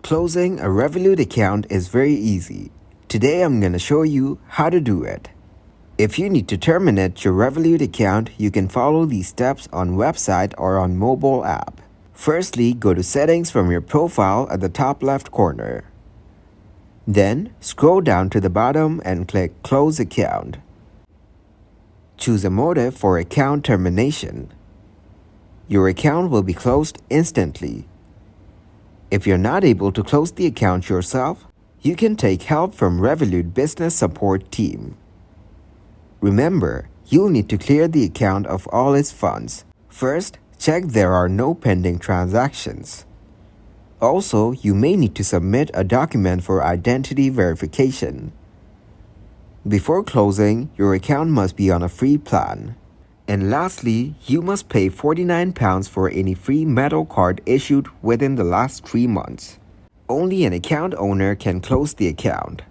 Closing a Revolut account is very easy. Today I'm going to show you how to do it. If you need to terminate your Revolut account, you can follow these steps on website or on mobile app. Firstly, go to Settings from your profile at the top left corner. Then, scroll down to the bottom and click Close Account. Choose a motive for account termination. Your account will be closed instantly. If you're not able to close the account yourself, you can take help from Revolut Business Support Team. Remember, you'll need to clear the account of all its funds. First, check there are no pending transactions. Also, you may need to submit a document for identity verification. Before closing, your account must be on a free plan. And lastly, you must pay £49 for any free metal card issued within the last 3 months. Only an account owner can close the account.